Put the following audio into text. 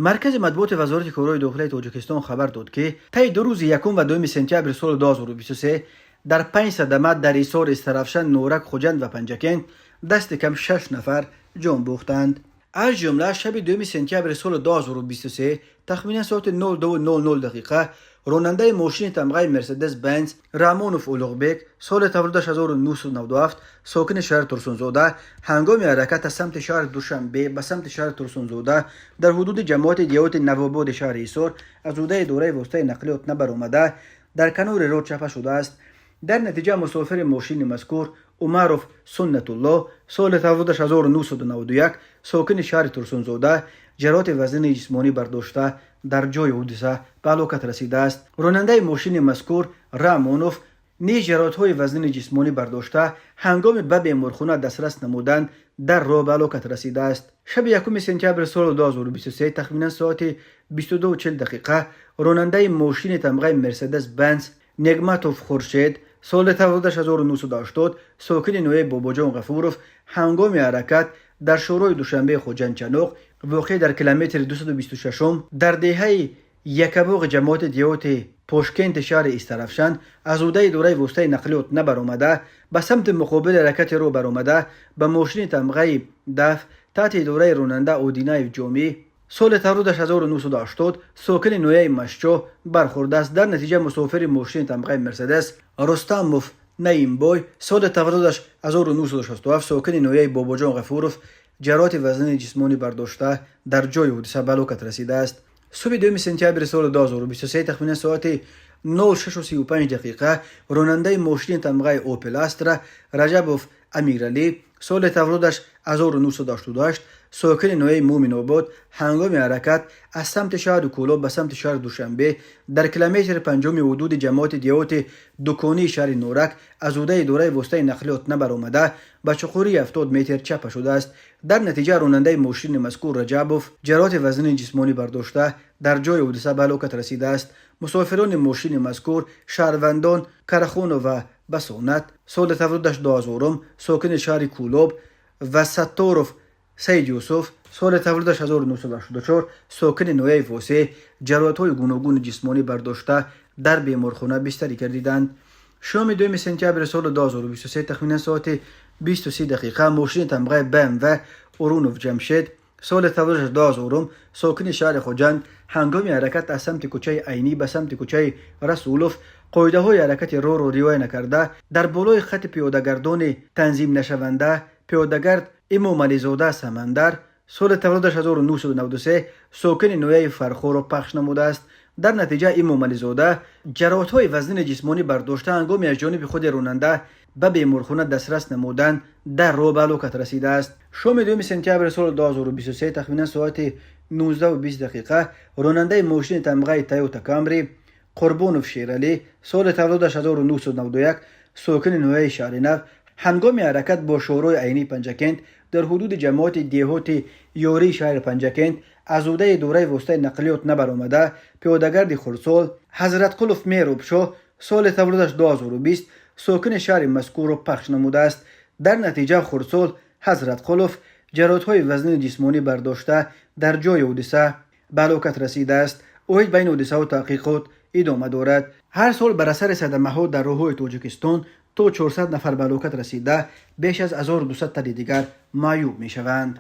مرکز مطبوعات وزارت کورای داخلی تاجیکستان خبر داد که طی دو روز یکم و دوم سپتامبر سال 2023 در 5 صدمه در ایسار استرافشن، نورک، خوجند و پنجکن دست کم 6 نفر جان باختند. از جمله شب دوم سپتامبر سال 2023 تخمینا ساعت 02:00 دقیقه راننده ماشین تمغه مرسدس بنز رامونوف اولوغبک سال تولدش 1997 ساکن شهر ترسونزاده هنگام حرکت از سمت شهر دوشنبه به سمت شهر ترسونزاده در حدود جماعت دیوت نواباد شهر ایسار از عهده دوره واسطه نقلیات نبرآمده در کنار رود چپه شده است. در نتیجه مسافر ماشین مذکور عمروف سنت الله سال تولدش 1991 ساکن شهر ترسونزاده جراحت وزن جسمانی برداشته در جای حادثه به هلاکت رسیده است. راننده ماشین مذکور رامونوف نیز جراحت‌های وزن جسمانی برداشته هنگام به بیمارخانه دسترس نمودند در راه به هلاکت رسیده است. شب یکم سپتامبر سال 2023 تخمینا ساعت 22:40 دقیقه راننده ماشین تمغه مرسدس بنز نگماتوف خورشید سال تولدش 1980 ساکن نوع باباجان غفوروف هنگام حرکت در شورای دوشنبه خوجند چنوق واقع در کیلومتر 226 در دهه یکباغ جماعت دیوت پشکنت شهر استرافشن از عهده دوره واسطه نقلیات نبرآمده به سمت مقابل حرکت رو برآمده به ماشین تمغه دف تحت دوره راننده اودینای جامی سال تولدش 1980 ساکن نویه مشچو برخورده است. در نتیجه مسافر ماشین تمغه مرسدس رستموف نیم بای سال تولدش 1967 ساکن نویه باباجان غفوروف جراحت وزن جسمانی برداشته در جای حادثه به هلاکت رسیده است. صبح دوم سپتامبر سال 2023 تخمینا ساعت 06:35 دقیقه راننده ماشین تمغه اوپل استرا رجبوف امیرعلی سال تولدش 1988 ساکن نوع مومن آباد هنگام حرکت از سمت شهر کولاب به سمت شهر دوشنبه در کیلومتر پنجم حدود جماعت دیوت دکانی شهر نورک از عهده دوره واسطه نقلیات نبرآمده به چخوری 70 متر چپ شده است. در نتیجه راننده ماشین مذکور رجبوف جراحت وزن جسمانی برداشته در جای حادثه به هلاکت رسیده است. مسافران ماشین مذکور شهروندان کرخون و بسونت سال تولدش 2000 ساکن شهر کولاب و ستاروف سید یوسف سال تولدش 1984 ساکن نوعی واسه جراحت‌های گوناگون جسمانی برداشته در بیمارخانه بستری گردیدند. شام دوم سپتامبر سال 2023 تخمینا ساعت 23 دقیقه ماشین تمغه BMW اورونوف جمشید سال تولدش 2000 ساکن شهر خوجند هنگام حرکت از سمت کوچه عینی به سمت کوچه رسولوف قاعده های حرکت رو رعایت نکرده در بالای خط پیاده‌گردان تنظیم نشونده پیاده‌گرد امام علی زاده سمندر سال تولدش 1993 ساکن نوعی فرخور را پخش نموده است. در نتیجه امام علی زاده جراحت‌های وزن جسمانی برداشته هنگام از جانب خود راننده به بیمارخانه دسترس نمودند در راه به هلاکت رسیده است. شام دوم سپتامبر سال 2023 تخمینا ساعت 19:20 دقیقه راننده ماشین تمغه تویوتا کامری قربانوف شیرالی سال تولدش 1991 ساکن نوعی شهر نو هنگام حرکت با شورای عینی پنجکند در حدود جماعت دیهات یوری شهر پنجکند از عهده دوره واسطه نقلیات نبرآمده پیاده‌گرد خرسال حضرت قلوف میروبشو سال تولدش 2020 ساکن شهر مذکور را پخش نموده است. در نتیجه خرسال حضرت قلوف جراحت‌های وزن جسمانی برداشته در جای حادثه به هلاکت رسیده است. اوج بین حادثه و تحقیقات ادامه دارد. هر سال بر اثر صدمه‌ها در راه‌های تاجیکستان تا 400 نفر به هلاکت رسیده بیش از 1200 تن دیگر معیوب می‌شوند.